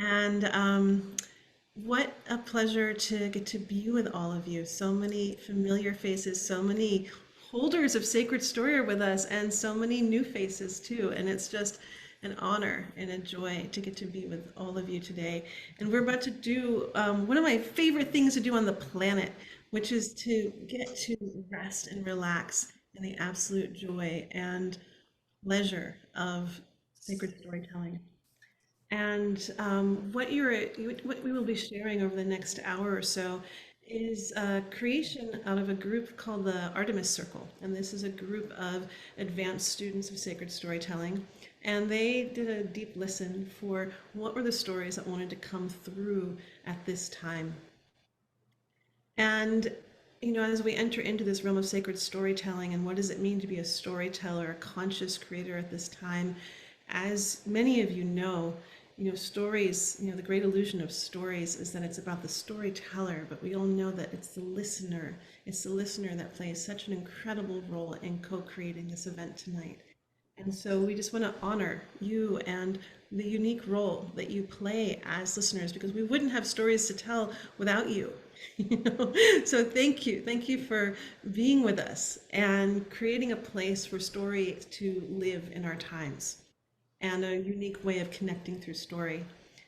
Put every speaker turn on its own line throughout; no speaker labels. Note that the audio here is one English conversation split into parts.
And what a pleasure to get to be with all of you. So many familiar faces, so many holders of sacred story are with us, and so many new faces too. And it's just an honor and a joy to get to be with all of you today. And we're about to do one of my favorite things to do on the planet, which is to get to rest and relax in the absolute joy and pleasure of sacred storytelling. And what we will be sharing over the next hour or so is a creation out of a group called the Artemis Circle. And this is a group of advanced students of sacred storytelling. And they did a deep listen for what were the stories that wanted to come through at this time. And as we enter into this realm of sacred storytelling and what does it mean to be a storyteller, a conscious creator at this time, as many of stories, the great illusion of stories is that it's about the storyteller, but we all know that it's the listener. It's the listener that plays such an incredible role in co-creating this event tonight. And so we just want to honor you and the unique role that you play as listeners because we wouldn't have stories to tell without you. So thank you. Thank you for being with us and creating a place for story to live in our times and a unique way of connecting through story.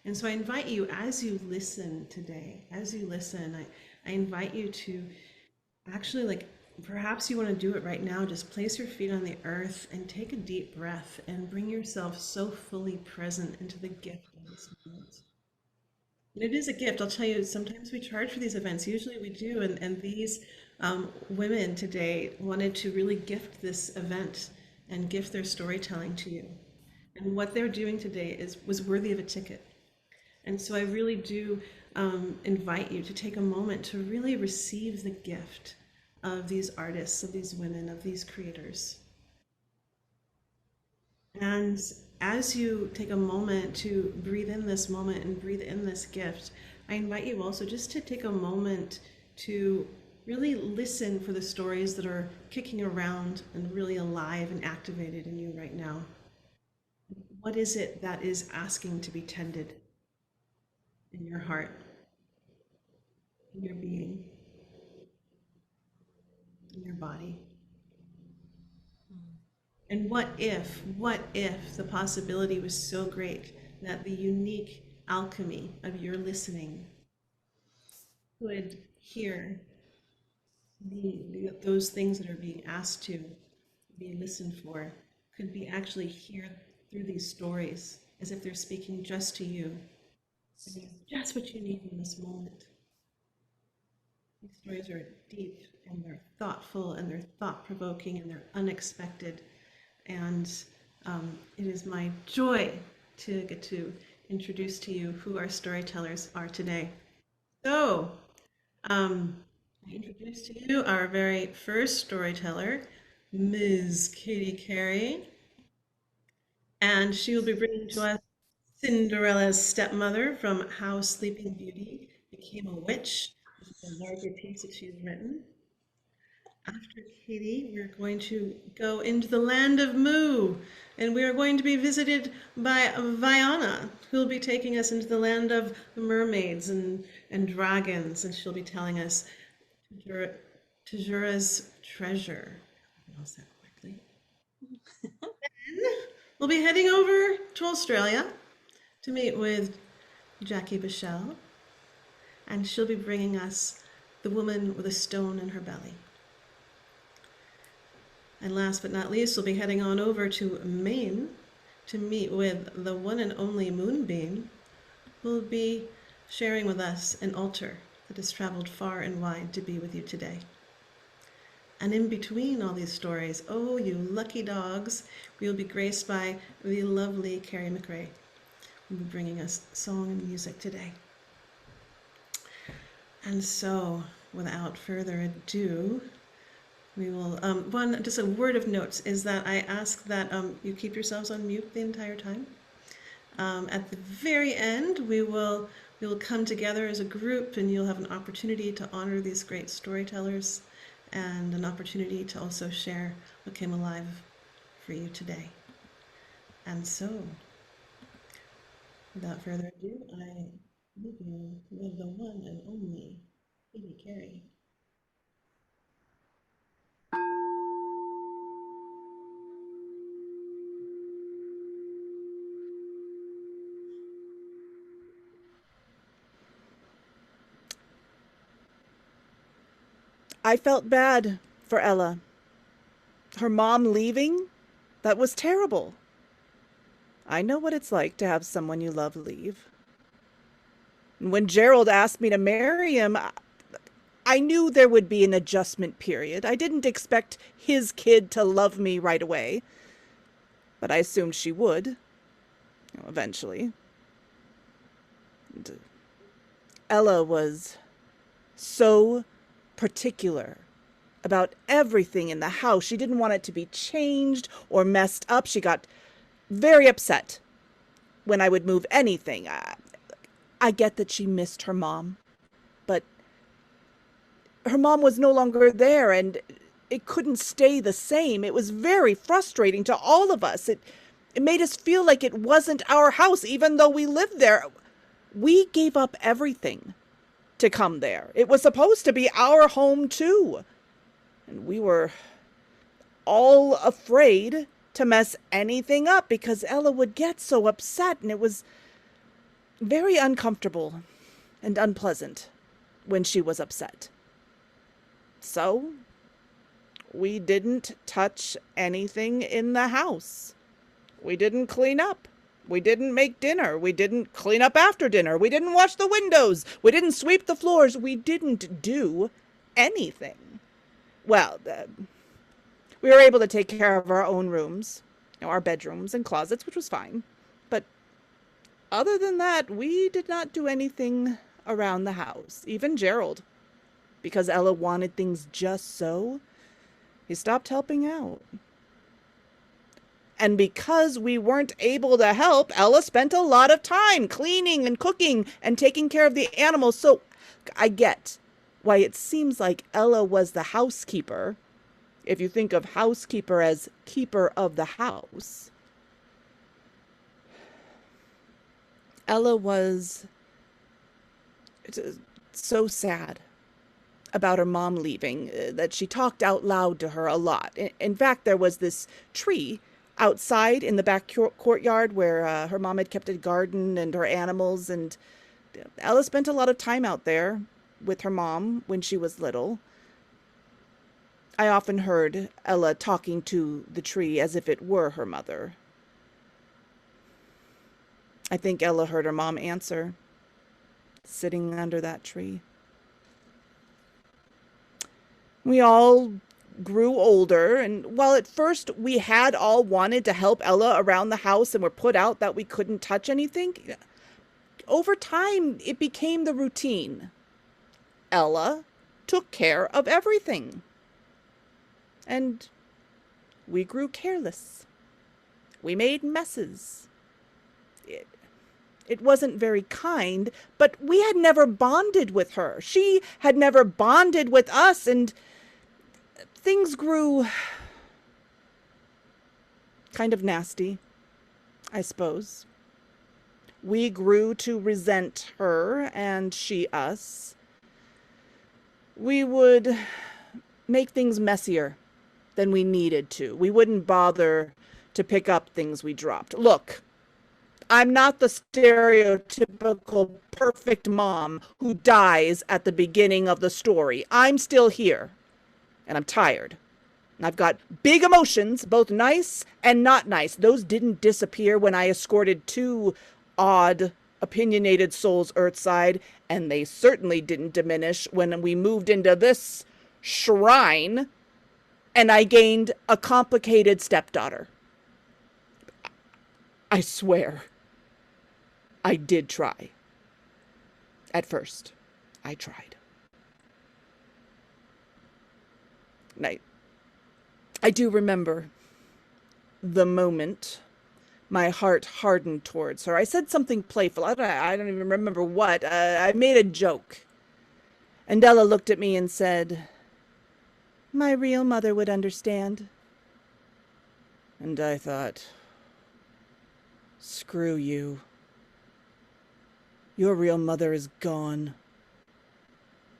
And so I invite you as you listen today, I invite you to actually, like, perhaps you want to do it right now. Just place your feet on the earth and take a deep breath and bring yourself so fully present into the gift of this moment. And it is a gift. I'll tell you, sometimes we charge for these events. Usually we do. And these women today wanted to really gift this event and gift their storytelling to you. And what they're doing today was worthy of a ticket. And so I really do invite you to take a moment to really receive the gift of these artists, of these women, of these creators. And as you take a moment to breathe in this moment and breathe in this gift, I invite you also just to take a moment to really listen for the stories that are kicking around and really alive and activated in you right now. What is it that is asking to be tended in your heart, in your being, in your body? And what if the possibility was so great that the unique alchemy of your listening could hear those things that are being asked to be listened for, could be actually hear through these stories as if they're speaking just to you. And it's just what you need in this moment. These stories are deep and they're thoughtful and they're thought provoking and they're unexpected. And it is my joy to get to introduce to you who our storytellers are today. So, I introduce to you our very first storyteller, Ms. Katie Carey, and she will be bringing to us Cinderella's stepmother from How Sleeping Beauty Became a Witch, which is a larger piece that she's written. After Katie, we're going to go into the land of Mu, and we are going to be visited by Vyana, who will be taking us into the land of mermaids and dragons, and she'll be telling us Taijarel's treasure. I pronounced that correctly. Then we'll be heading over to Australia to meet with Jackie Bushell, and she'll be bringing us The Woman with a Stone in Her Belly. And last but not least, we'll be heading on over to Maine to meet with the one and only Moonbeam, who will be sharing with us an altar that has traveled far and wide to be with you today. And in between all these stories, oh, you lucky dogs, we will be graced by the lovely Carey McCray, who will be bringing us song and music today. And so, without further ado, we will, just a word of notes is that I ask that you keep yourselves on mute the entire time. At the very end, we will come together as a group and you'll have an opportunity to honor these great storytellers and an opportunity to also share what came alive for you today. And so, without further ado, I leave you with the one and only Baby Carey.
I felt bad for Ella. Her mom leaving? That was terrible. I know what it's like to have someone you love leave. When Gerald asked me to marry him, I knew there would be an adjustment period. I didn't expect his kid to love me right away, but I assumed she would, eventually. And Ella was so particular about everything in the house. She didn't want it to be changed or messed up. She got very upset when I would move anything. I get that she missed her mom, but her mom was no longer there and it couldn't stay the same. It was very frustrating to all of us. It made us feel like it wasn't our house, even though we lived there. We gave up everything to come there. It was supposed to be our home too. And we were all afraid to mess anything up because Ella would get so upset, and it was very uncomfortable and unpleasant when she was upset. So we didn't touch anything in the house. We didn't clean up. We didn't make dinner. We didn't clean up after dinner. We didn't wash the windows. We didn't sweep the floors. We didn't do anything. Well, we were able to take care of our own rooms, our bedrooms and closets, which was fine. But other than that, we did not do anything around the house. Even Gerald, because Ella wanted things just so, he stopped helping out. And because we weren't able to help, Ella spent a lot of time cleaning and cooking and taking care of the animals. So I get why it seems like Ella was the housekeeper, if you think of housekeeper as keeper of the house. Ella was so sad about her mom leaving that she talked out loud to her a lot. In fact, there was this tree outside in the back courtyard where her mom had kept a garden and her animals, and Ella spent a lot of time out there with her mom when she was little. I often heard Ella talking to the tree as if it were her mother. I think Ella heard her mom answer, sitting under that tree. We all grew older, and while at first we had all wanted to help Ella around the house and were put out that we couldn't touch anything, over time it became the routine. Ella took care of everything. And we grew careless. We made messes. It wasn't very kind, but we had never bonded with her. She had never bonded with us, and things grew kind of nasty, I suppose. We grew to resent her and she us. We would make things messier than we needed to. We wouldn't bother to pick up things we dropped. Look, I'm not the stereotypical perfect mom who dies at the beginning of the story. I'm still here, and I'm tired. And I've got big emotions, both nice and not nice. Those didn't disappear when I escorted two odd, opinionated souls earthside, and they certainly didn't diminish when we moved into this shrine and I gained a complicated stepdaughter. I swear, I did try. At first, I tried. And I do remember the moment my heart hardened towards her. I said something playful. I don't even remember what. I made a joke. And Ella looked at me and said, "My real mother would understand." And I thought, screw you. Your real mother is gone.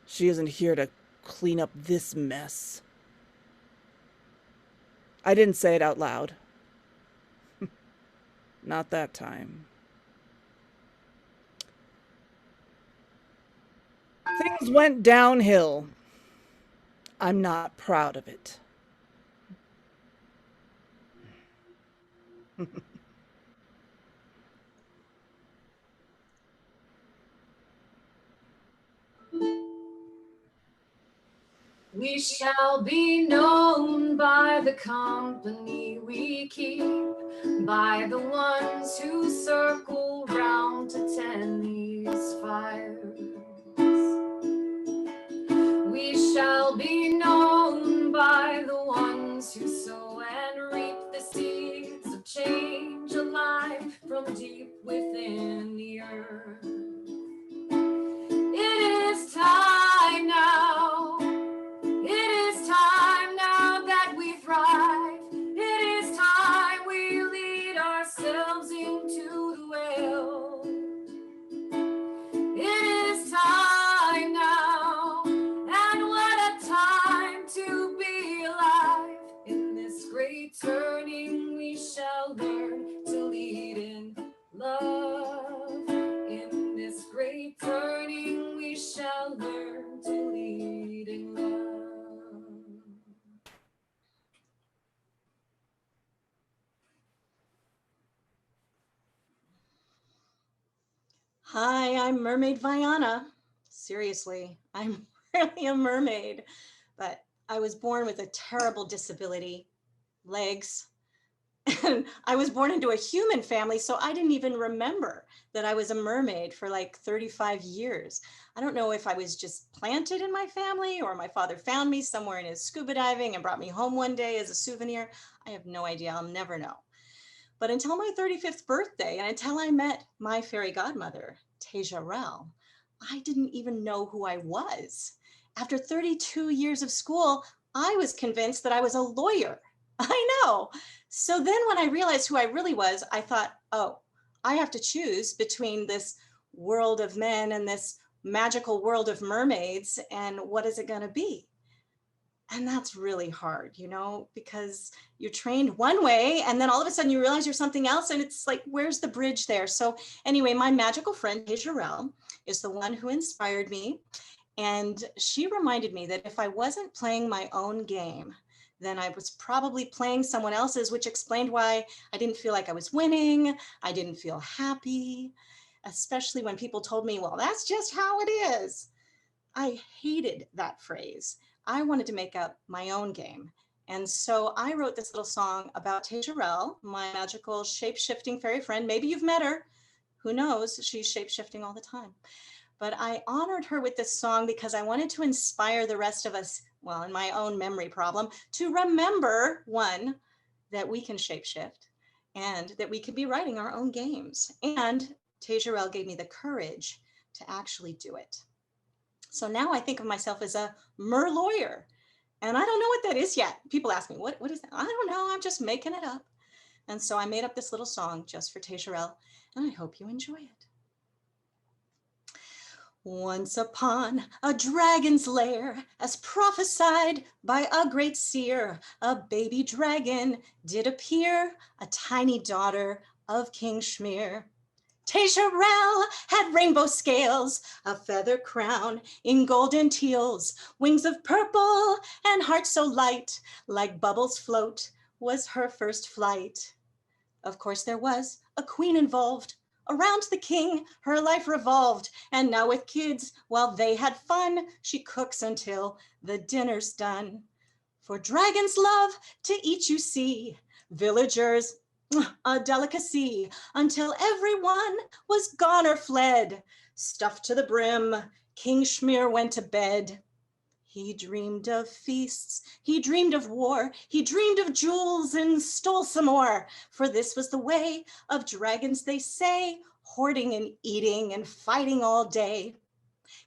She isn't here to clean up this mess. I didn't say it out loud. Not that time. Things went downhill. I'm not proud of it.
We shall be known by the company we keep, by the ones who circle round to tend these fires. We shall be known by the ones who sow and reap the seeds of change alive from deep within the earth. It is time now. It is time now that we thrive. It is time we lead ourselves into the well. It is time now, and what a time to be alive. In this great turning we shall learn to lead in love. In this great turning we shall learn to lead in love.
Hi, I'm Mermaid Vyana. Seriously, I'm really a mermaid, but I was born with a terrible disability, legs, and I was born into a human family, so I didn't even remember that I was a mermaid for like 35 years. I don't know if I was just planted in my family or my father found me somewhere in his scuba diving and brought me home one day as a souvenir. I have no idea. I'll never know. But until my 35th birthday and until I met my fairy godmother, Taijarel, I didn't even know who I was. After 32 years of school, I was convinced that I was a lawyer. I know. So then when I realized who I really was, I thought, oh, I have to choose between this world of men and this magical world of mermaids, and what is it going to be? And that's really hard, you know, because you're trained one way and then all of a sudden you realize you're something else, and it's like, where's the bridge there? So anyway, my magical friend Taijarel is the one who inspired me, and she reminded me that if I wasn't playing my own game, then I was probably playing someone else's, which explained why I didn't feel like I was winning. I didn't feel happy, especially when people told me, well, that's just how it is. I hated that phrase. I wanted to make up my own game. And so I wrote this little song about Taijarel, my magical shape-shifting fairy friend. Maybe you've met her. Who knows? She's shape-shifting all the time. But I honored her with this song because I wanted to inspire the rest of us, well, in my own memory problem, to remember, one, that we can shapeshift and that we could be writing our own games. And Taijarel gave me the courage to actually do it. So now I think of myself as a mer lawyer, and I don't know what that is yet. People ask me, what is that? I don't know, I'm just making it up. And so I made up this little song just for Taijarel, and I hope you enjoy it. Once upon a dragon's lair, as prophesied by a great seer, a baby dragon did appear, a tiny daughter of King Schmear. Taijarel had rainbow scales, a feather crown in golden teals, wings of purple and heart so light, like bubbles float, was her first flight. Of course there was a queen involved. Around the king her life revolved, and now with kids, while they had fun, she cooks until the dinner's done. For dragons love to eat, you see, villagers a delicacy, until everyone was gone or fled. Stuffed to the brim, King Schmear went to bed. He dreamed of feasts, he dreamed of war, he dreamed of jewels and stole some more. For this was the way of dragons, they say, hoarding and eating and fighting all day.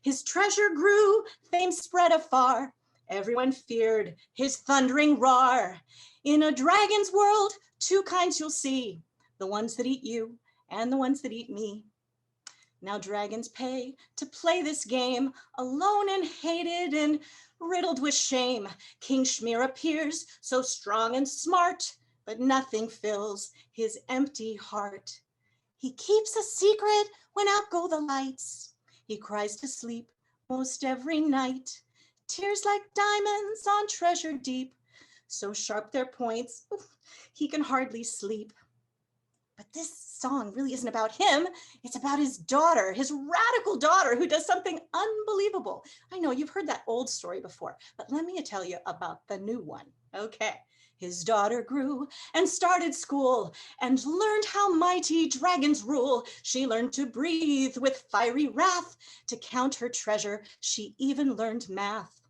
His treasure grew, fame spread afar. Everyone feared his thundering roar. In a dragon's world, two kinds you'll see, the ones that eat you and the ones that eat me. Now dragons pay to play this game, alone and hated and riddled with shame. King Schmear appears so strong and smart, but nothing fills his empty heart. He keeps a secret when out go the lights. He cries to sleep most every night. Tears like diamonds on treasure deep, so sharp their points, he can hardly sleep. But this song really isn't about him. It's about his daughter, his radical daughter, who does something unbelievable. I know you've heard that old story before, but let me tell you about the new one. Okay. His daughter grew and started school and learned how mighty dragons rule. She learned to breathe with fiery wrath. To count her treasure, she even learned math.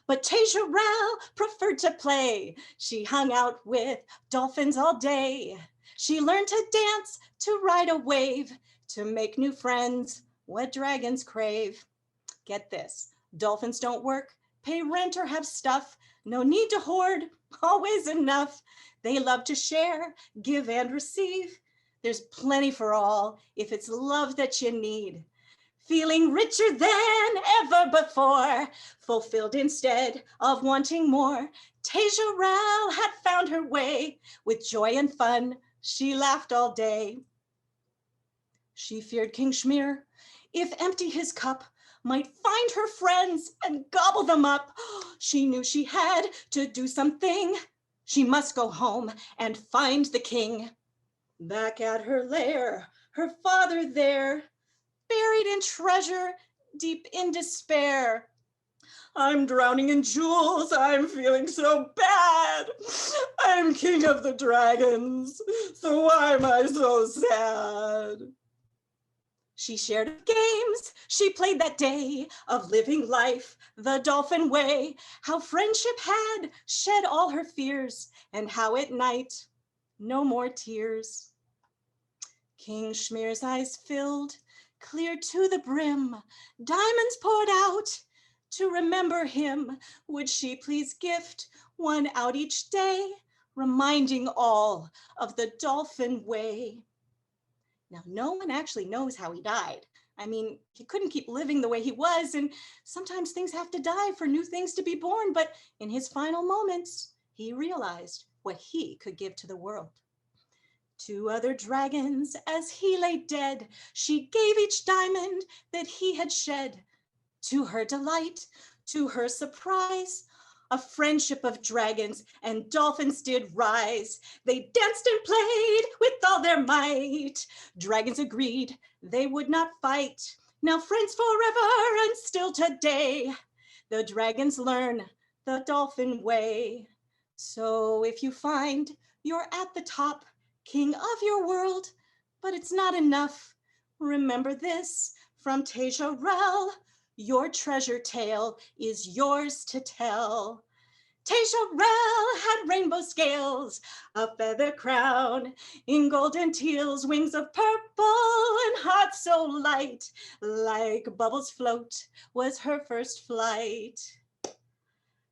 But Taijarel preferred to play. She hung out with dolphins all day. She learned to dance, to ride a wave, to make new friends, what dragons crave. Get this, dolphins don't work, pay rent or have stuff. No need to hoard, always enough. They love to share, give and receive. There's plenty for all if it's love that you need. Feeling richer than ever before, fulfilled instead of wanting more. Taijarel had found her way. With joy and fun, she laughed all day. She feared King Schmear, if empty his cup, might find her friends and gobble them up. She knew she had to do something. She must go home and find the king. Back at her lair, her father there, buried in treasure, deep in despair. I'm drowning in jewels, I'm feeling so bad. I'm king of the dragons, so why am I so sad? She shared games she played that day of living life the dolphin way, how friendship had shed all her fears, and how at night, no more tears. King Schmear's eyes filled, clear to the brim, diamonds poured out. To remember him, would she please gift one out each day, reminding all of the dolphin way? Now, no one actually knows how he died. I mean, he couldn't keep living the way he was, and sometimes things have to die for new things to be born, but in his final moments, he realized what he could give to the world. 2 other dragons, as he lay dead, she gave each diamond that he had shed. To her delight, to her surprise, a friendship of dragons and dolphins did rise. They danced and played with all their might. Dragons agreed they would not fight. Now friends forever and still today. The dragons learn the dolphin way. So if you find you're at the top, king of your world, but it's not enough, remember this from Taijarel. Your treasure tale is yours to tell. Taijarel had rainbow scales, a feather crown, in golden teals, wings of purple and heart so light, like bubbles float was her first flight.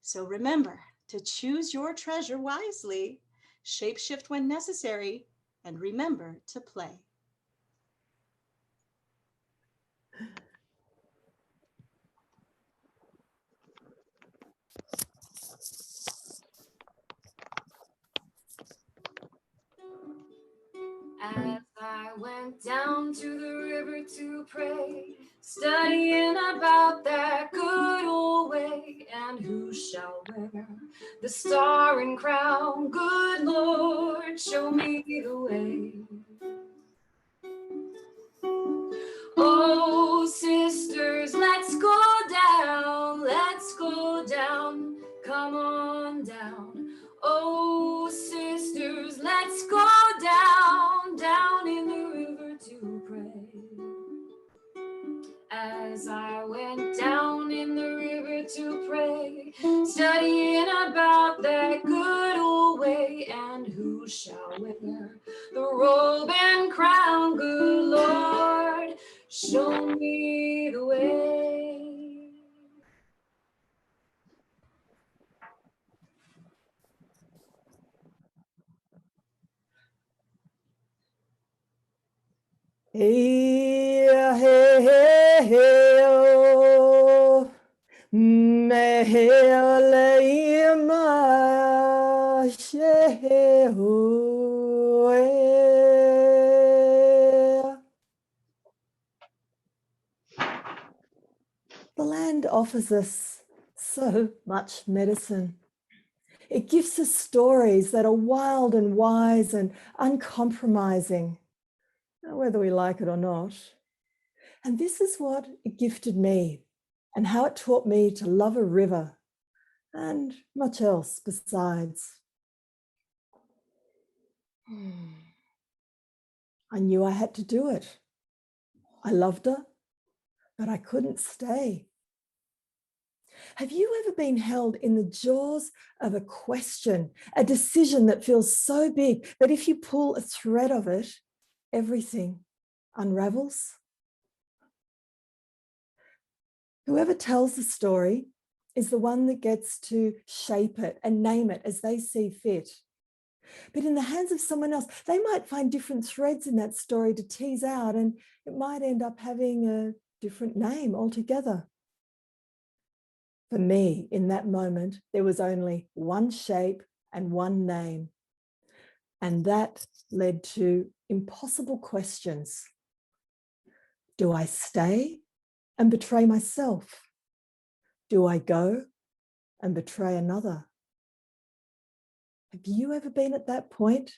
So remember to choose your treasure wisely, shapeshift when necessary, and remember to play.
As I went down to the river to pray, studying about that good old way, and who shall wear the star and crown? Good Lord, show me the way. Oh, sisters, let's go down, come on down. Oh, sisters, let's go down in the river to pray. As I went down in the river to pray, studying about that good old way, and who shall wear the robe and crown? Good Lord, show me the way.
Hey,
The land offers us so much medicine. It gives us stories that are wild and wise and uncompromising, whether we like it or not. And this is what it gifted me and how it taught me to love a river and much else besides. I knew I had to do it. I loved her, but I couldn't stay. Have you ever been held in the jaws of a question, a decision that feels so big that if you pull a thread of it, everything unravels? Whoever tells the story is the one that gets to shape it and name it as they see fit. But in the hands of someone else, they might find different threads in that story to tease out, and it might end up having a different name altogether. For me, in that moment, there was only one shape and one name. And that led to impossible questions. Do I stay and betray myself? Do I go and betray another? Have you ever been at that point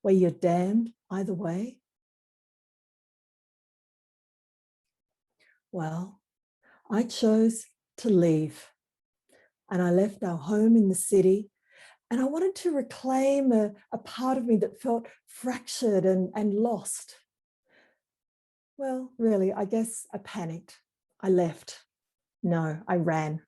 where you're damned either way? Well, I chose to leave. And I left our home in the city, and I wanted to reclaim a part of me that felt fractured and lost. Well, really, I guess I panicked. I left. No, I ran,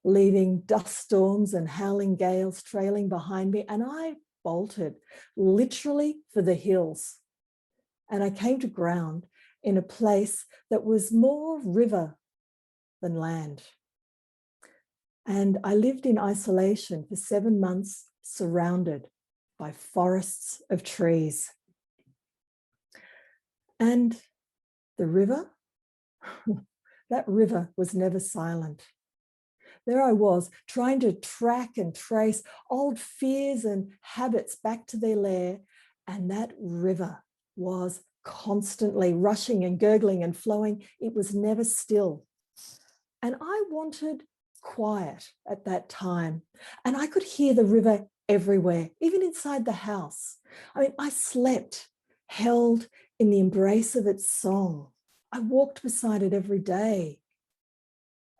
leaving dust storms and howling gales trailing behind me, and I bolted, literally for the hills. And I came to ground in a place that was more river than land. And I lived in isolation for 7 months, surrounded by forests of trees. And the river, that river was never silent. There I was, trying to track and trace old fears and habits back to their lair, and that river was constantly rushing and gurgling and flowing. It was never still. And I wanted quiet at that time. And I could hear the river everywhere, even inside the house. I mean, I slept, held in the embrace of its song. I walked beside it every day.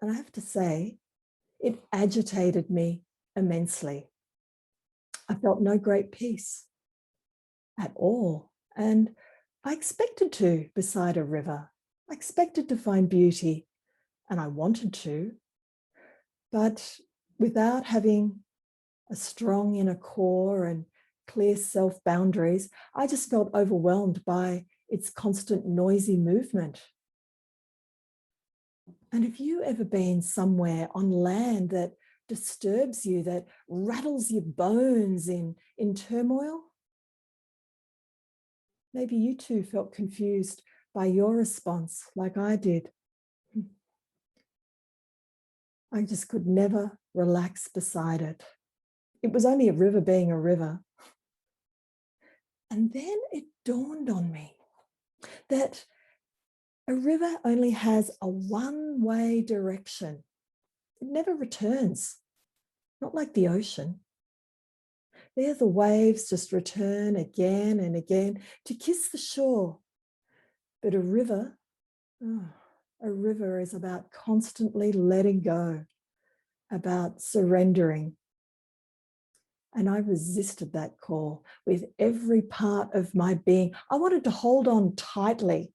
And I have to say, it agitated me immensely. I felt no great peace at all. And I expected to beside a river. I expected to find beauty, and I wanted to. But without having a strong inner core and clear self-boundaries, I just felt overwhelmed by its constant noisy movement. And have you ever been somewhere on land that disturbs you, that rattles your bones in turmoil? Maybe you too felt confused by your response like I did. I just could never relax beside it. It was only a river being a river. And then it dawned on me that a river only has a one-way direction. It never returns, not like the ocean. There the waves just return again and again to kiss the shore. But a river is about constantly letting go, about surrendering. And I resisted that call with every part of my being. I wanted to hold on tightly.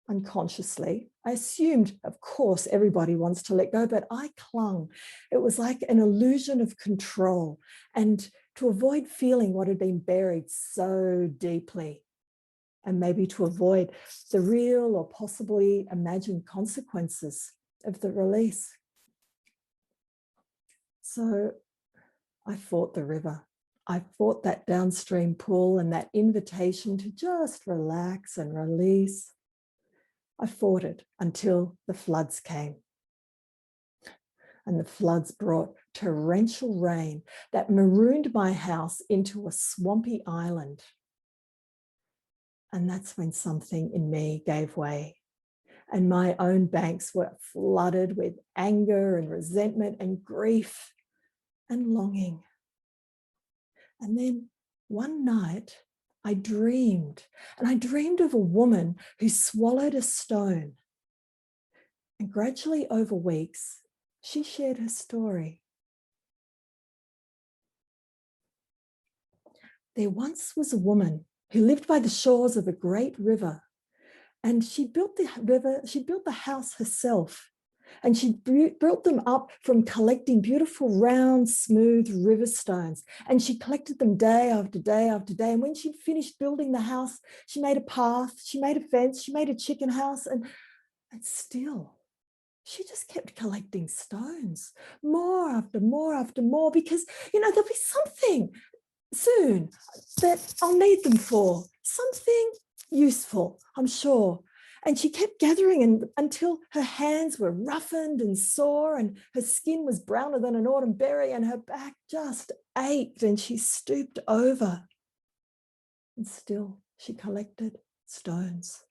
Unconsciously, I assumed, of course, everybody wants to let go, but I clung. It was like an illusion of control, and to avoid feeling what had been buried so deeply, and maybe to avoid the real or possibly imagined consequences of the release. So I fought the river. I fought that downstream pull and that invitation to just relax and release. I fought it until the floods came. And the floods brought torrential rain that marooned my house into a swampy island. And that's when something in me gave way. and my own banks were flooded with anger and resentment and grief and longing. And then one night I dreamed, and I dreamed of a woman who swallowed a stone. And gradually over weeks, she shared her story. There once was a woman who lived by the shores of a great river, and she built the house herself. And she built them up from collecting beautiful, round, smooth river stones. And she collected them day after day after day. And when she'd finished building the house, she made a path, she made a fence, she made a chicken house, and still, she just kept collecting stones, more after more after more, because, there'll be something soon that I'll need them for, something useful, I'm sure. And she kept gathering until her hands were roughened and sore, and her skin was browner than an autumn berry, and her back just ached, and she stooped over. And still she collected stones.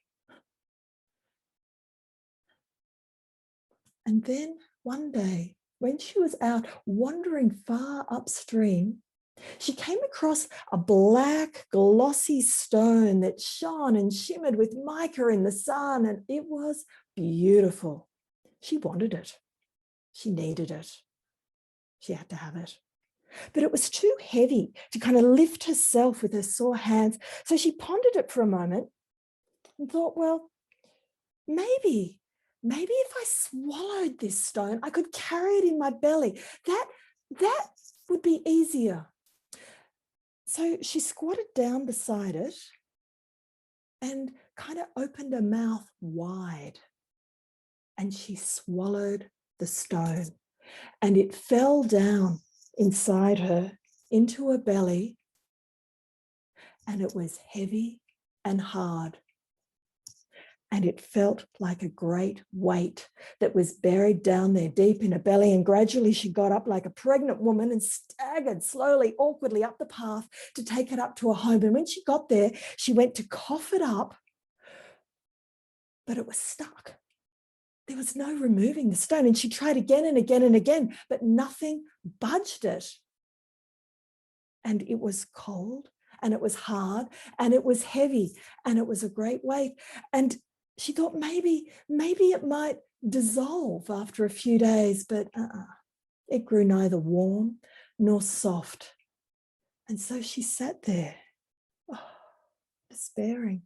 And then one day, when she was out wandering far upstream, she came across a black, glossy stone that shone and shimmered with mica in the sun, and it was beautiful. She wanted it. She needed it. She had to have it. But it was too heavy to kind of lift herself with her sore hands. So she pondered it for a moment and thought, well, maybe if I swallowed this stone, I could carry it in my belly. That would be easier. So she squatted down beside it and kind of opened her mouth wide, and she swallowed the stone, and it fell down inside her into her belly, and it was heavy and hard. And it felt like a great weight that was buried down there deep in her belly. And gradually she got up like a pregnant woman and staggered slowly, awkwardly up the path to take it up to her home. And when she got there, she went to cough it up, but it was stuck. There was no removing the stone. And she tried again and again and again, but nothing budged it. And it was cold, and it was hard, and it was heavy, and it was a great weight. And she thought maybe it might dissolve after a few days, but it grew neither warm nor soft. And so she sat there, despairing,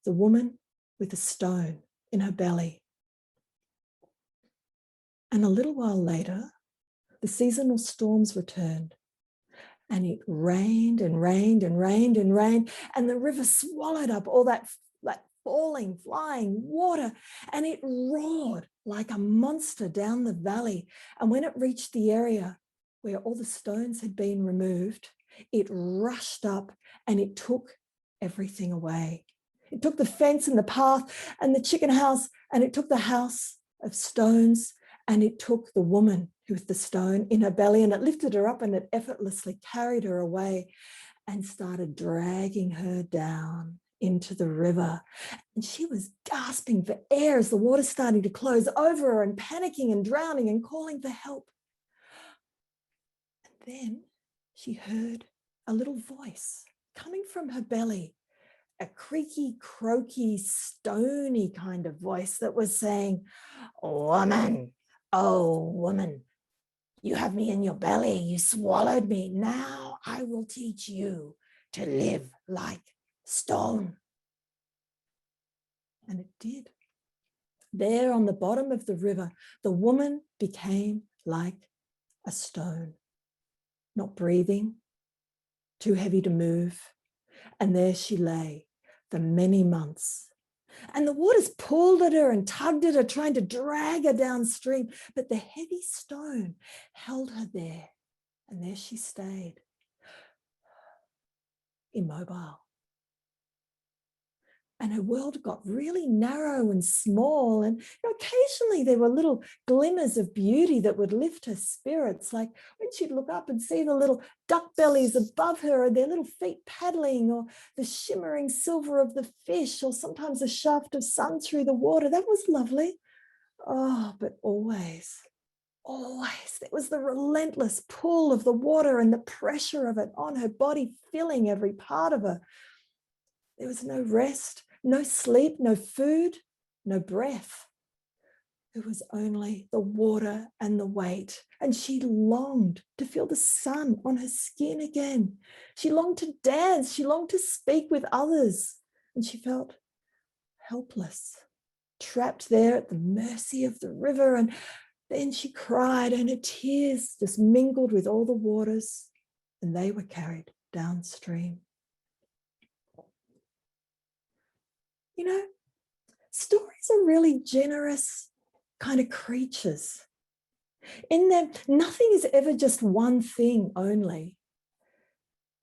the woman with a stone in her belly. And a little while later, the seasonal storms returned, and it rained and rained and rained and rained, and the river swallowed up all that falling, flying water, and it roared like a monster down the valley. And when it reached the area where all the stones had been removed, it rushed up and it took everything away. It took the fence and the path and the chicken house, and it took the house of stones, and it took the woman with the stone in her belly, and it lifted her up, and it effortlessly carried her away and started dragging her down into the river. And she was gasping for air as the water starting to close over her, and panicking and drowning and calling for help. And then she heard a little voice coming from her belly, a creaky, croaky, stony kind of voice that was saying, "Woman, oh woman, you have me in your belly, you swallowed me. Now I will teach you to live like stone." And it did. There on the bottom of the river, the woman became like a stone, not breathing, too heavy to move. And there she lay for many months. And the waters pulled at her and tugged at her, trying to drag her downstream. But the heavy stone held her there. And there she stayed, immobile. And her world got really narrow and small. And occasionally there were little glimmers of beauty that would lift her spirits, like when she'd look up and see the little duck bellies above her and their little feet paddling, or the shimmering silver of the fish, or sometimes a shaft of sun through the water. That was lovely. Oh, but always there was the relentless pull of the water and the pressure of it on her body, filling every part of her. There was no rest, no sleep, no food, no breath. There was only the water and the weight. And she longed to feel the sun on her skin again. She longed to dance. She longed to speak with others. And she felt helpless, trapped there at the mercy of the river. And then she cried, and her tears just mingled with all the waters, and they were carried downstream. Stories are really generous kind of creatures. In them, nothing is ever just one thing only.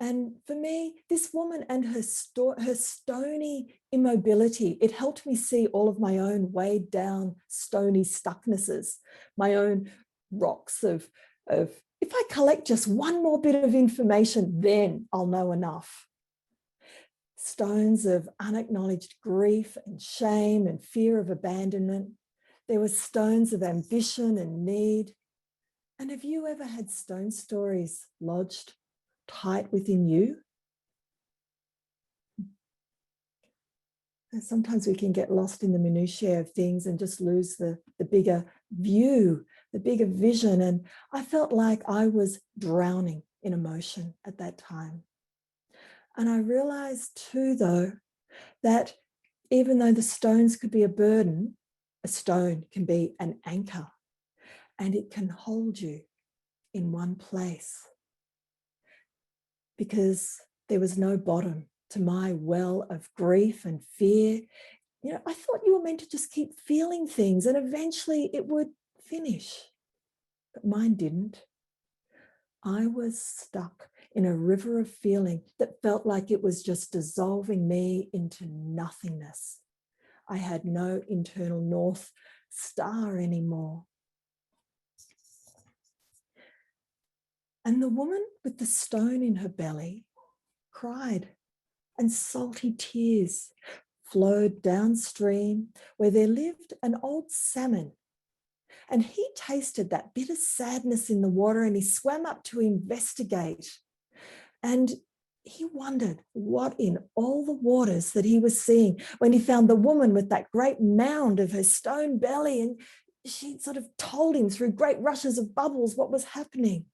And for me, this woman and her stony immobility, it helped me see all of my own weighed down, stony stucknesses, my own rocks of if I collect just one more bit of information, then I'll know enough. Stones of unacknowledged grief and shame and fear of abandonment. There were stones of ambition and need. And have you ever had stone stories lodged tight within you? And sometimes we can get lost in the minutiae of things and just lose the bigger view, the bigger vision. And I felt like I was drowning in emotion at that time. And I realized too, though, that even though the stones could be a burden, a stone can be an anchor, and it can hold you in one place. Because there was no bottom to my well of grief and fear. I thought you were meant to just keep feeling things and eventually it would finish. But mine didn't. I was stuck in a river of feeling that felt like it was just dissolving me into nothingness. I had no internal North Star anymore. And the woman with the stone in her belly cried, and salty tears flowed downstream where there lived an old salmon. And he tasted that bitter sadness in the water and he swam up to investigate. And he wondered what in all the waters that he was seeing when he found the woman with that great mound of her stone belly, and she sort of told him through great rushes of bubbles what was happening.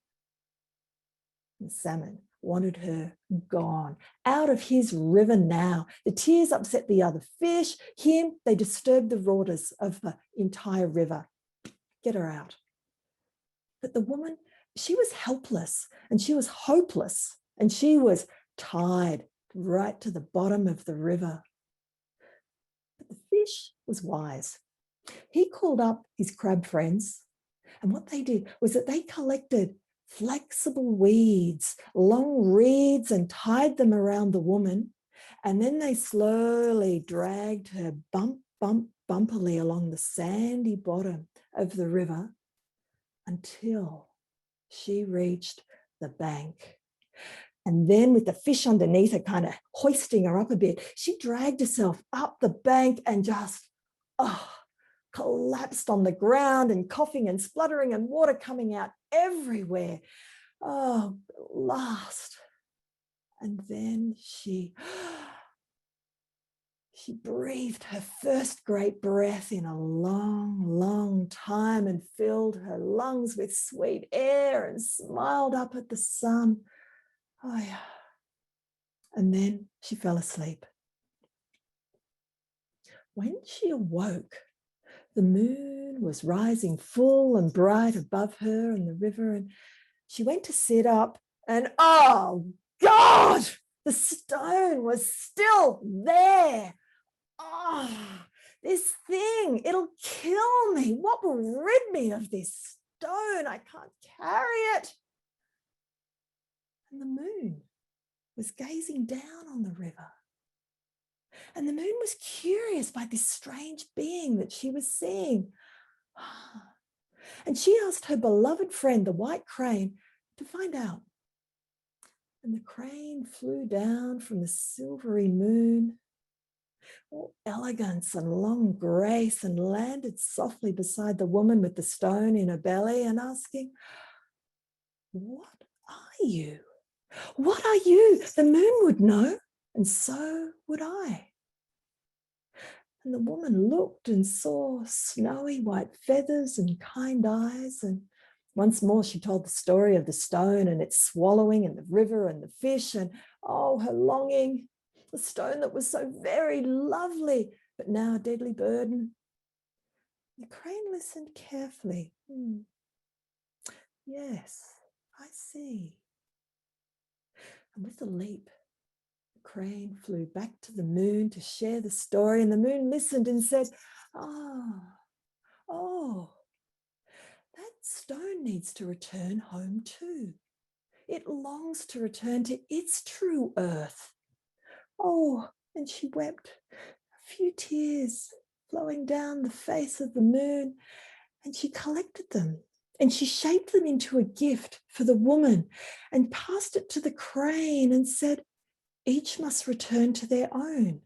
The salmon wanted her gone, out of his river now. The tears upset the other fish. Him, they disturbed the waters of the entire river. Get her out. But the woman, she was helpless and she was hopeless and she was tied right to the bottom of the river. But the fish was wise. He called up his crab friends, and what they did was that they collected flexible weeds, long reeds, and tied them around the woman. And then they slowly dragged her bumpily along the sandy bottom of the river until she reached the bank. And then with the fish underneath her kind of hoisting her up a bit, she dragged herself up the bank and just, collapsed on the ground and coughing and spluttering and water coming out everywhere. Oh, last. And then she breathed her first great breath in a long, long time and filled her lungs with sweet air and smiled up at the sun. Oh, yeah. And then she fell asleep. When she awoke, the moon was rising full and bright above her and the river, and she went to sit up and, oh God, the stone was still there. Oh, this thing, it'll kill me. What will rid me of this stone? I can't carry it. And the moon was gazing down on the river. And the moon was curious by this strange being that she was seeing. And she asked her beloved friend, the white crane, to find out. And the crane flew down from the silvery moon, all elegance and long grace, and landed softly beside the woman with the stone in her belly and asking, "What are you? What are you?" The moon would know, and so would I. And the woman looked and saw snowy white feathers and kind eyes. And once more she told the story of the stone and its swallowing and the river and the fish and, oh, her longing, the stone that was so very lovely, but now a deadly burden. The crane listened carefully. Yes, I see. And with a leap, the crane flew back to the moon to share the story, and the moon listened and said, oh, that stone needs to return home too. It longs to return to its true earth. Oh, and she wept, a few tears flowing down the face of the moon, and she collected them and she shaped them into a gift for the woman and passed it to the crane and said, each must return to their own.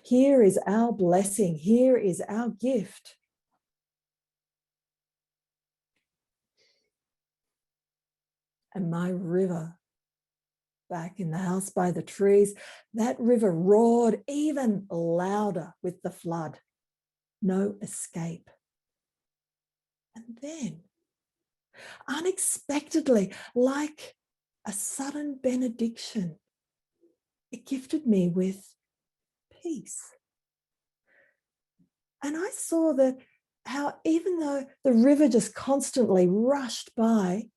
Here is our blessing. Here is our gift. And my river, back in the house by the trees, that river roared even louder with the flood. No escape. And then, unexpectedly, like a sudden benediction, it gifted me with peace. And I saw that how even though the river just constantly rushed by,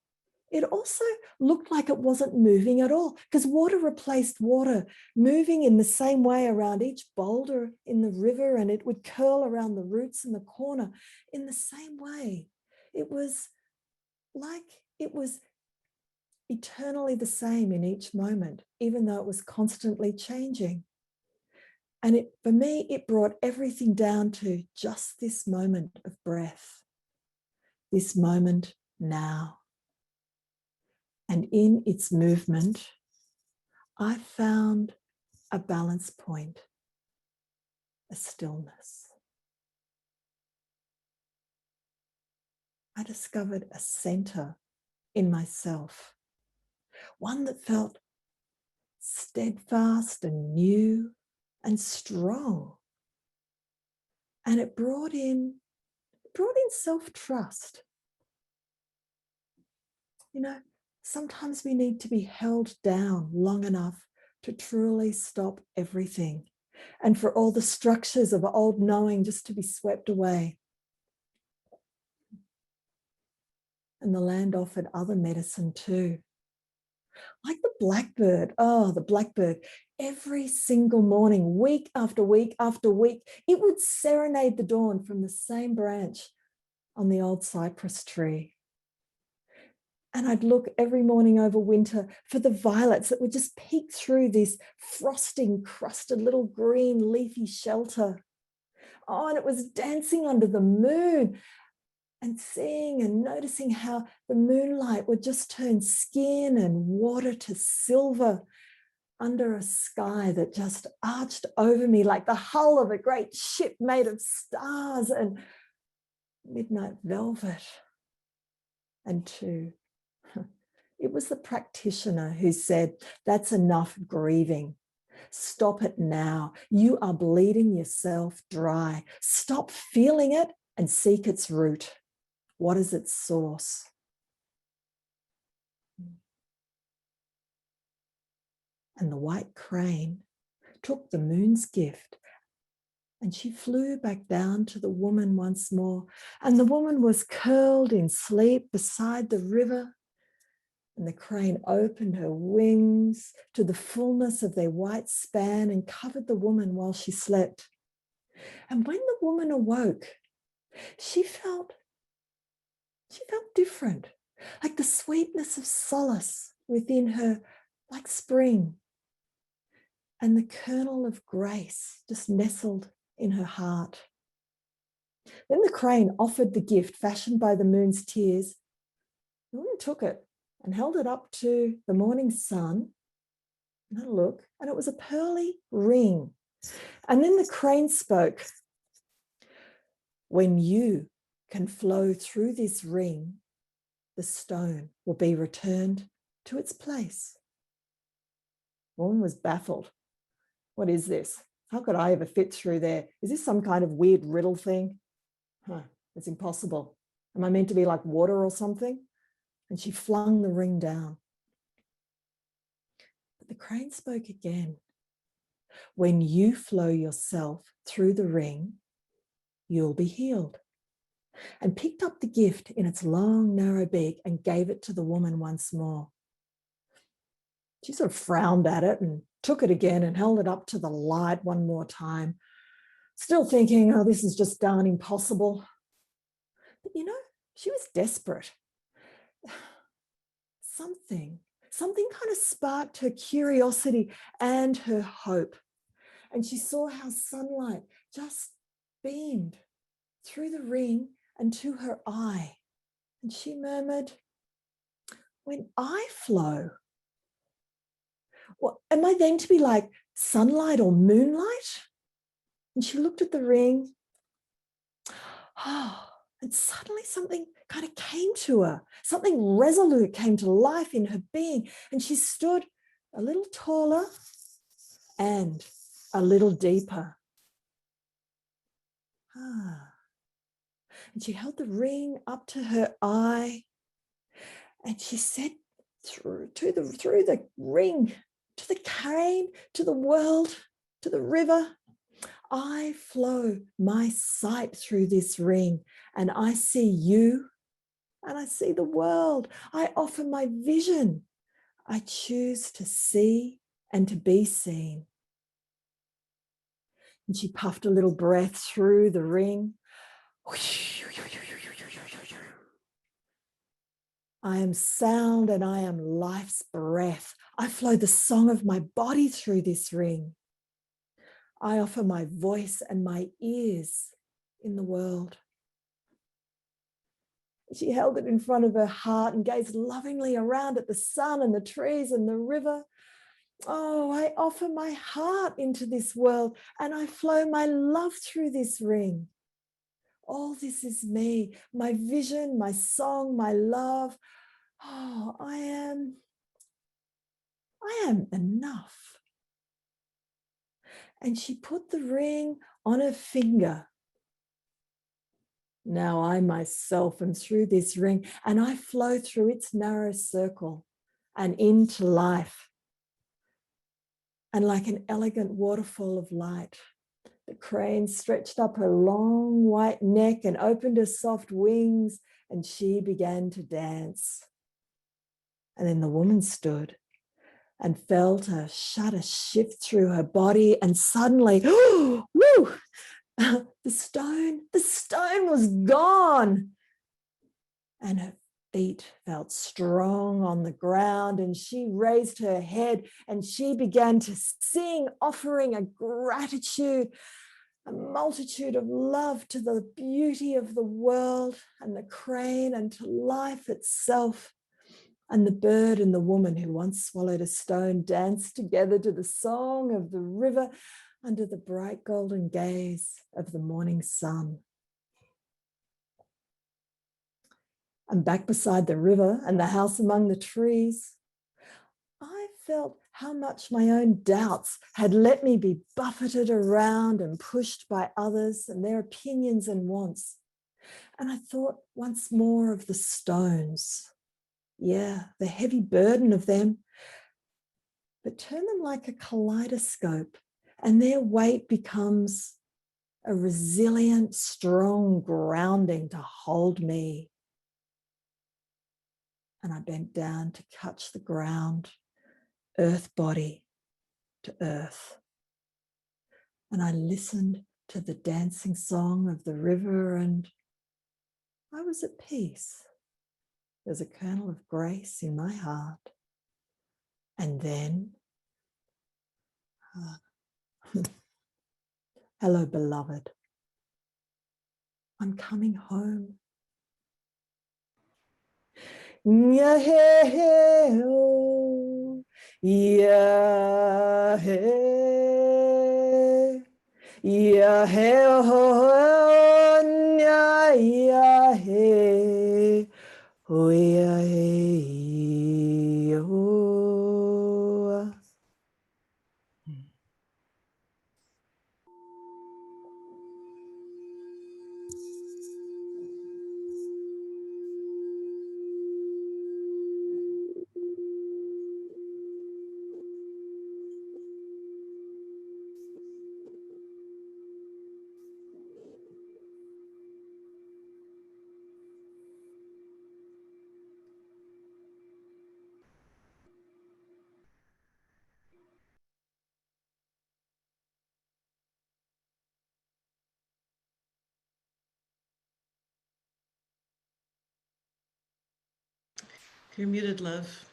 it also looked like it wasn't moving at all, because water replaced water, moving in the same way around each boulder in the river, and it would curl around the roots in the corner in the same way. It was like it was eternally the same in each moment, even though it was constantly changing. And for me, it brought everything down to just this moment of breath, this moment now. And in its movement, I found a balance point, a stillness. I discovered a center in myself, one that felt steadfast and new and strong. And it brought in self-trust. You know, sometimes we need to be held down long enough to truly stop everything and for all the structures of old knowing just to be swept away. And the land offered other medicine too. Like the blackbird, the blackbird, every single morning, week after week after week, it would serenade the dawn from the same branch on the old cypress tree. And I'd look every morning over winter for the violets that would just peek through this frosting, crusted little green leafy shelter. Oh, and it was dancing under the moon and seeing and noticing how the moonlight would just turn skin and water to silver under a sky that just arched over me like the hull of a great ship made of stars and midnight velvet. And it was the practitioner who said, "That's enough grieving. Stop it now. You are bleeding yourself dry. Stop feeling it and seek its root. What is its source?" And the white crane took the moon's gift and she flew back down to the woman once more. And the woman was curled in sleep beside the river. And the crane opened her wings to the fullness of their white span and covered the woman while she slept. And when the woman awoke, she felt different, like the sweetness of solace within her, like spring. and the kernel of grace just nestled in her heart. Then the crane offered the gift fashioned by the moon's tears. The woman took it and held it up to the morning sun and had a look, and it was a pearly ring. And then the crane spoke, "When you can flow through this ring, the stone will be returned to its place." The woman was baffled. What is this? How could I ever fit through there? Is this some kind of weird riddle thing? It's impossible. Am I meant to be like water or something? And she flung the ring down. But the crane spoke again. "When you flow yourself through the ring, you'll be healed." And picked up the gift in its long, narrow beak and gave it to the woman once more. She sort of frowned at it and took it again and held it up to the light one more time, still thinking, oh, this is just darn impossible. But she was desperate. Something kind of sparked her curiosity and her hope. And she saw how sunlight just beamed through the ring and to her eye. And she murmured, "When I flow, well, am I then to be like sunlight or moonlight?" And she looked at the ring. And suddenly something kind of came to her. Something resolute came to life in her being. And she stood a little taller and a little deeper. And she held the ring up to her eye. And she said through the ring, to the crane, to the world, to the river, "I flow my sight through this ring, and I see you, and I see the world. I offer my vision. I choose to see and to be seen." And she puffed a little breath through the ring. "I am sound and I am life's breath. I flow the song of my body through this ring. I offer my voice and my ears in the world." She held it in front of her heart and gazed lovingly around at the sun and the trees and the river. "Oh, I offer my heart into this world and I flow my love through this ring. All this is me, my vision, my song, my love. Oh, I am enough." And she put the ring on her finger. "Now I myself am through this ring and I flow through its narrow circle and into life. And like an elegant waterfall of light, the crane stretched up her long white neck and opened her soft wings, and she began to dance. And then the woman stood and felt a shudder shift through her body, and suddenly, woo! The stone was gone. And her feet felt strong on the ground, and she raised her head and she began to sing, offering a gratitude, a multitude of love to the beauty of the world and the crane and to life itself. And the bird and the woman who once swallowed a stone danced together to the song of the river under the bright golden gaze of the morning sun. And back beside the river and the house among the trees, I felt how much my own doubts had let me be buffeted around and pushed by others and their opinions and wants. And I thought once more of the stones. Yeah, the heavy burden of them, but turn them like a kaleidoscope and their weight becomes a resilient, strong grounding to hold me. And I bent down to touch the ground, earth body to earth. And I listened to the dancing song of the river and I was at peace. There's a kernel of grace in my heart. And then Hello, beloved. I'm coming home. Yeah-hey-oh, yeah-hey, yeah-hey-oh, yeah-hey, oh, yeah-hey, oh.
You're muted, love.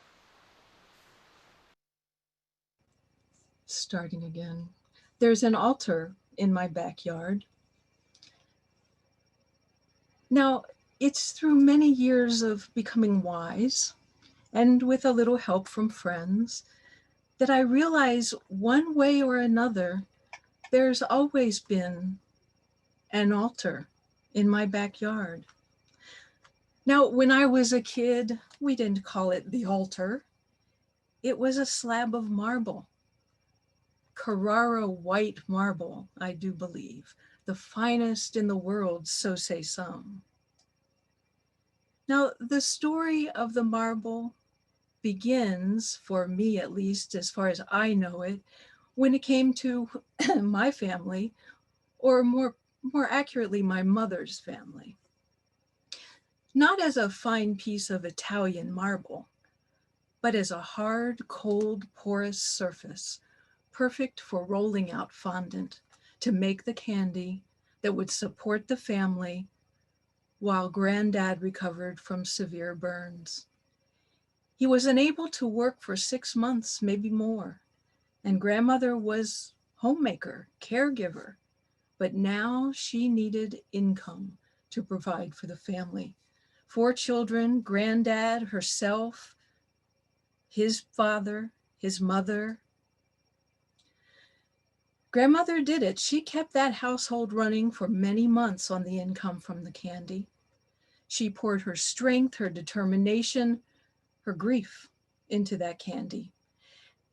Starting again. There's an altar in my backyard. Now, it's through many years of becoming wise and with a little help from friends that I realize one way or another, there's always been an altar in my backyard. Now, when I was a kid, we didn't call it the altar. It was a slab of marble, Carrara white marble, I do believe, the finest in the world, so say some. Now, the story of the marble begins, for me at least, as far as I know it, when it came to my family, or more accurately, my mother's family. Not as a fine piece of Italian marble, but as a hard, cold, porous surface, perfect for rolling out fondant to make the candy that would support the family while Granddad recovered from severe burns. He was unable to work for 6 months, maybe more, and Grandmother was homemaker, caregiver, but now she needed income to provide for the family. 4 children, Granddad, herself, his father, his mother. Grandmother did it. She kept that household running for many months on the income from the candy. She poured her strength, her determination, her grief into that candy,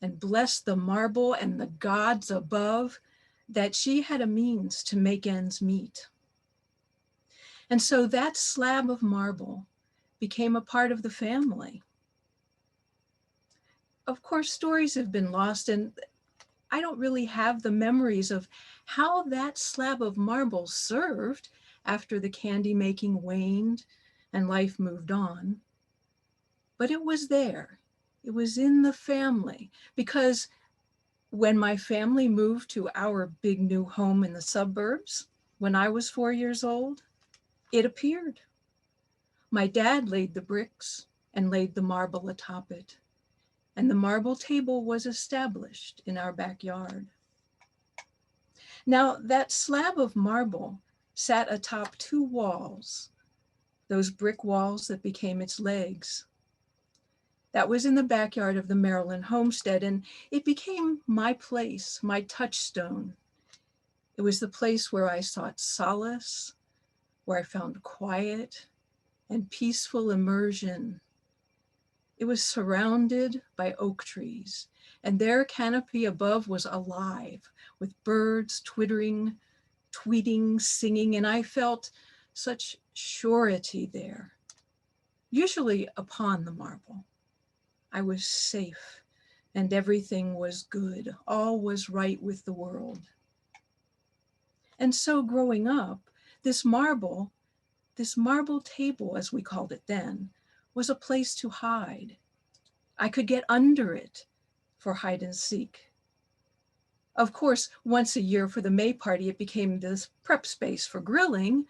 and blessed the marble and the gods above that she had a means to make ends meet. And so that slab of marble became a part of the family. Of course, stories have been lost, and I don't really have the memories of how that slab of marble served after the candy making waned and life moved on. But it was there. It was in the family, because when my family moved to our big new home in the suburbs, when I was 4 years old, it appeared. My dad laid the bricks and laid the marble atop it, and the marble table was established in our backyard. Now, that slab of marble sat atop 2 walls, those brick walls that became its legs. That was in the backyard of the Maryland homestead, and it became my place, my touchstone. It was the place where I sought solace, where I found quiet and peaceful immersion. It was surrounded by oak trees, and their canopy above was alive with birds twittering, tweeting, singing, and I felt such surety there. Usually upon the marble, I was safe and everything was good. All was right with the world. And so growing up, this marble table, as we called it then, was a place to hide. I could get under it for hide and seek. Of course, once a year for the May party, it became this prep space for grilling,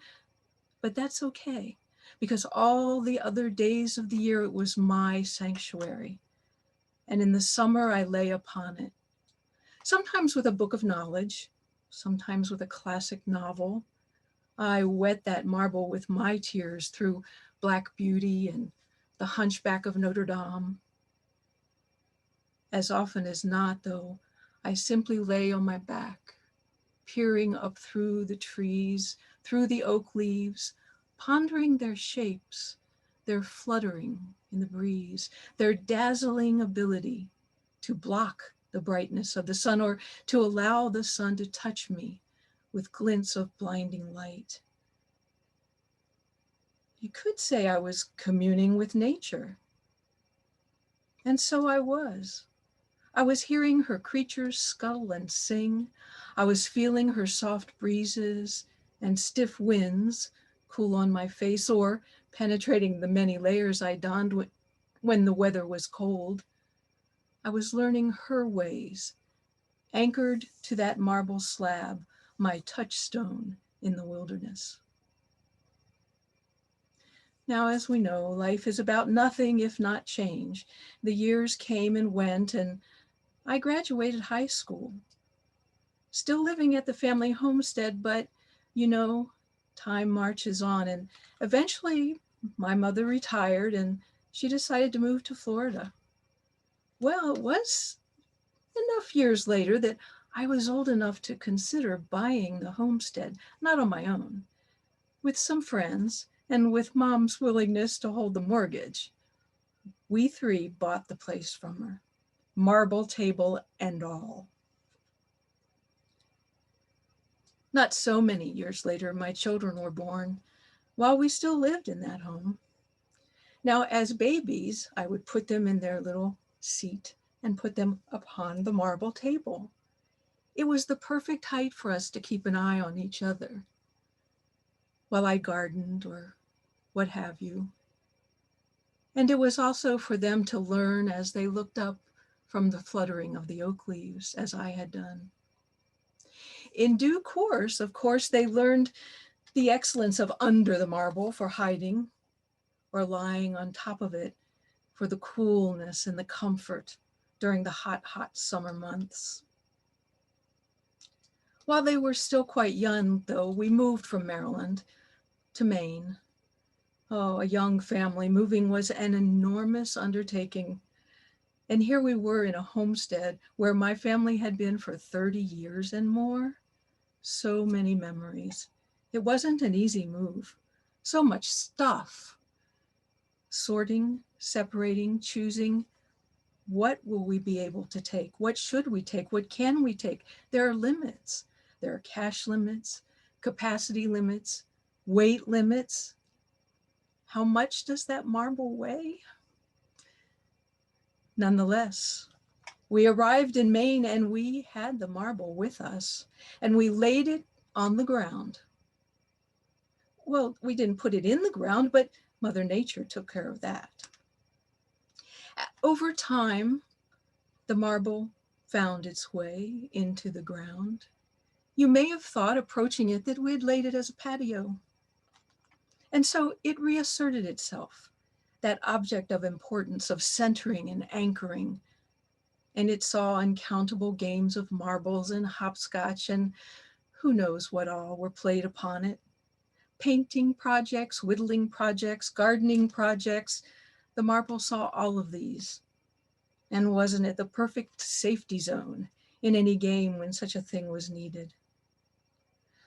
but that's okay, because all the other days of the year, it was my sanctuary. And in the summer, I lay upon it, sometimes with a book of knowledge, sometimes with a classic novel. I wet that marble with my tears through Black Beauty and The Hunchback of Notre Dame. As often as not, though, I simply lay on my back, peering up through the trees, through the oak leaves, pondering their shapes, their fluttering in the breeze, their dazzling ability to block the brightness of the sun or to allow the sun to touch me with glints of blinding light. You could say I was communing with nature. And so I was. I was hearing her creatures scuttle and sing. I was feeling her soft breezes and stiff winds cool on my face or penetrating the many layers I donned when the weather was cold. I was learning her ways, anchored to that marble slab, my touchstone in the wilderness. Now, as we know, life is about nothing if not change. The years came and went, and I graduated high school. Still living at the family homestead, but time marches on, and eventually my mother retired and she decided to move to Florida. Well, it was enough years later that I was old enough to consider buying the homestead, not on my own, with some friends and with Mom's willingness to hold the mortgage. We three bought the place from her, marble table and all. Not so many years later, my children were born while we still lived in that home. Now, as babies, I would put them in their little seat and put them upon the marble table. It was the perfect height for us to keep an eye on each other while I gardened or what have you. And it was also for them to learn as they looked up from the fluttering of the oak leaves, as I had done. In due course, of course, they learned the excellence of under the marble for hiding or lying on top of it for the coolness and the comfort during the hot, hot summer months. While they were still quite young, though, we moved from Maryland to Maine. Oh, a young family moving was an enormous undertaking. And here we were in a homestead where my family had been for 30 years and more. So many memories. It wasn't an easy move. So much stuff. Sorting, separating, choosing. What will we be able to take? What should we take? What can we take? There are limits. There are cash limits, capacity limits, weight limits. How much does that marble weigh? Nonetheless, we arrived in Maine and we had the marble with us and we laid it on the ground. Well, we didn't put it in the ground, but Mother Nature took care of that. Over time, the marble found its way into the ground. You may have thought approaching it that we had laid it as a patio. And so it reasserted itself, that object of importance, of centering and anchoring. And it saw uncountable games of marbles and hopscotch and who knows what all were played upon it. Painting projects, whittling projects, gardening projects. The marble saw all of these. And wasn't it the perfect safety zone in any game when such a thing was needed?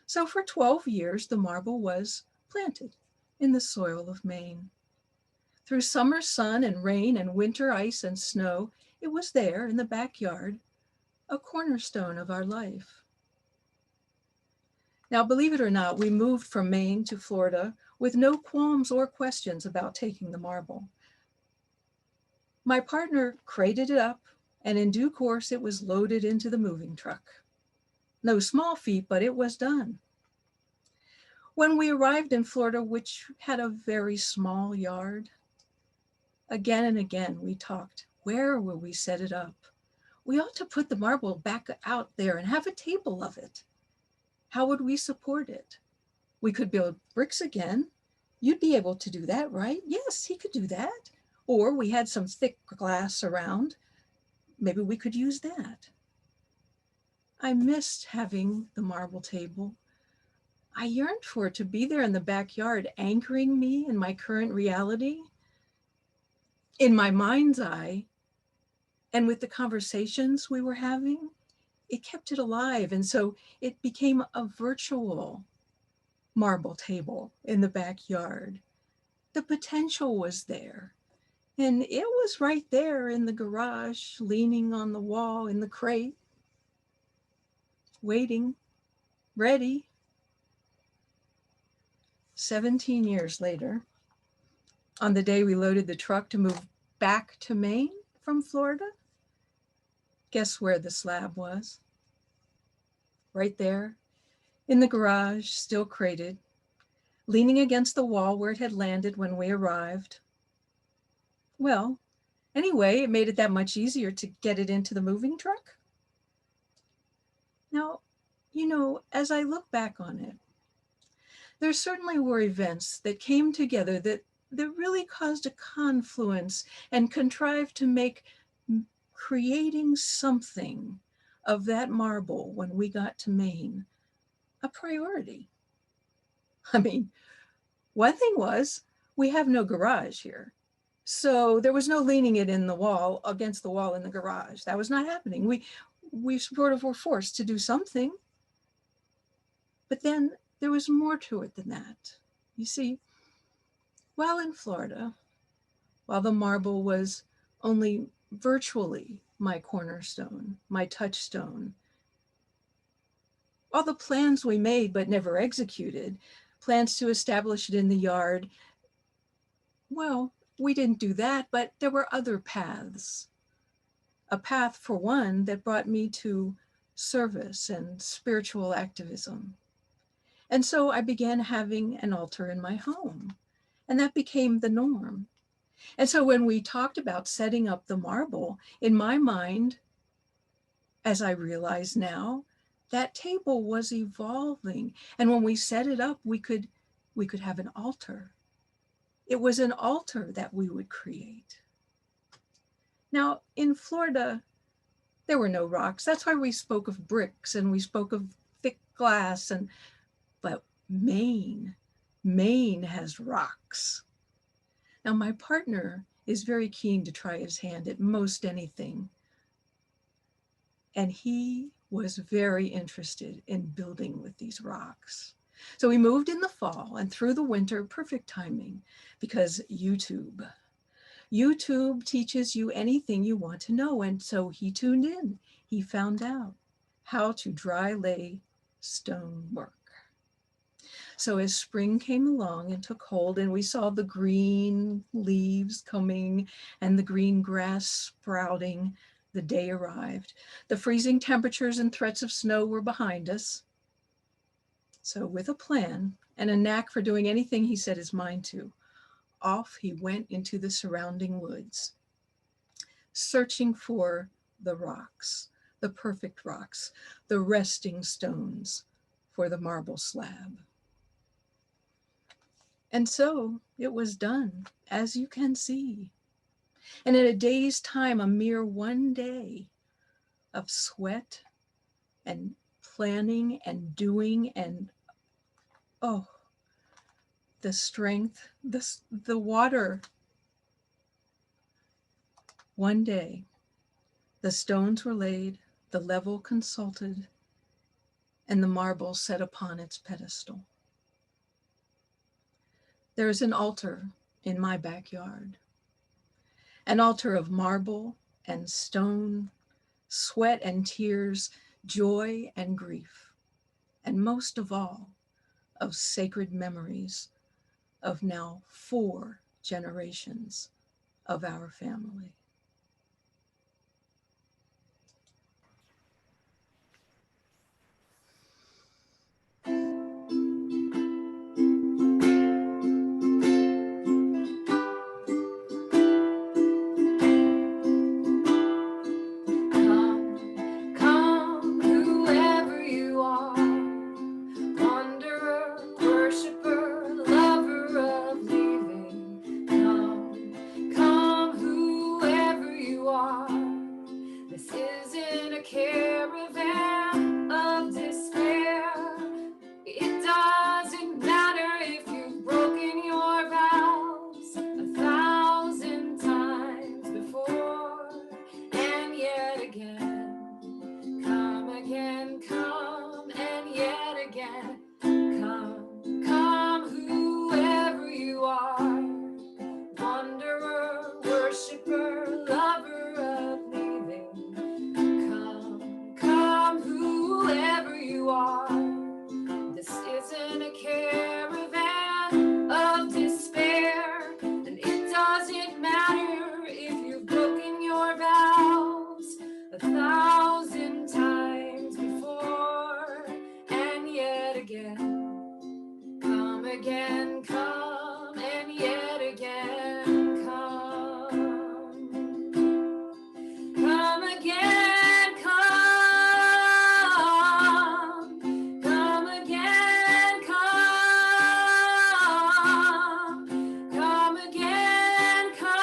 So for 12 years, the marble was planted in the soil of Maine. Through summer sun and rain and winter ice and snow, it was there in the backyard, a cornerstone of our life. Now, believe it or not, we moved from Maine to Florida with no qualms or questions about taking the marble. My partner crated it up, and in due course, it was loaded into the moving truck. No small feat, but it was done. When we arrived in Florida, which had a very small yard, again and again we talked, where will we set it up? We ought to put the marble back out there and have a table of it. How would we support it? We could build bricks again. You'd be able to do that, right? Yes, he could do that. Or we had some thick glass around. Maybe we could use that. I missed having the marble table. I yearned for it to be there in the backyard, anchoring me in my current reality, in my mind's eye, and with the conversations we were having, it kept it alive. And so it became a virtual marble table in the backyard. The potential was there. And it was right there in the garage, leaning on the wall in the crate, waiting, ready. 17 years later, on the day we loaded the truck to move back to Maine from Florida, guess where the slab was? Right there in the garage, still crated, leaning against the wall where it had landed when we arrived. Well, anyway, it made it that much easier to get it into the moving truck. Now, as I look back on it, there certainly were events that came together that really caused a confluence and contrived to make creating something of that marble when we got to Maine a priority. I mean, one thing was, we have no garage here. So there was no leaning it in the wall, against the wall in the garage. That was not happening. We sort of were forced to do something. But then there was more to it than that. You see, while in Florida, while the marble was only virtually my cornerstone, my touchstone, all the plans we made but never executed, plans to establish it in the yard, well, we didn't do that, but there were other paths. A path, for one, that brought me to service and spiritual activism. And so I began having an altar in my home, and that became the norm. And so when we talked about setting up the marble, in my mind, as I realize now, that table was evolving. And when we set it up, we could have an altar. It was an altar that we would create. Now, in Florida, there were no rocks. That's why we spoke of bricks and we spoke of thick glass. But Maine has rocks. Now, my partner is very keen to try his hand at most anything. And he was very interested in building with these rocks. So we moved in the fall, and through the winter, perfect timing, because YouTube teaches you anything you want to know. And so he tuned in. He found out how to dry lay stonework. So as spring came along and took hold, and we saw the green leaves coming and the green grass sprouting, the day arrived. The freezing temperatures and threats of snow were behind us. So with a plan and a knack for doing anything he set his mind to, off he went into the surrounding woods, searching for the rocks, the perfect rocks, the resting stones for the marble slab. And so it was done, as you can see. And in a day's time, a mere one day of sweat and planning and doing, and the strength, the water. One day, the stones were laid, the level consulted, and the marble set upon its pedestal. There is an altar in my backyard, an altar of marble and stone, sweat and tears, joy and grief, and most of all, of sacred memories of now 4 generations of our family.
Come, whoever you are, wanderer, worshiper, lover of leaving. Come, whoever again, come, and yet again, come. Come again, come. Come again, come. Come again, come.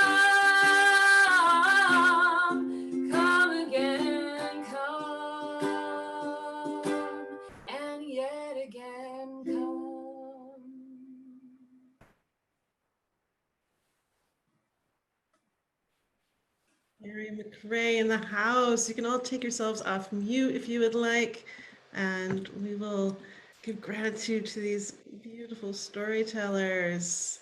Come again, come. And yet again, come.
Carey McCray in the house. You can all take yourselves off mute if you would like, and we will give gratitude to these beautiful storytellers.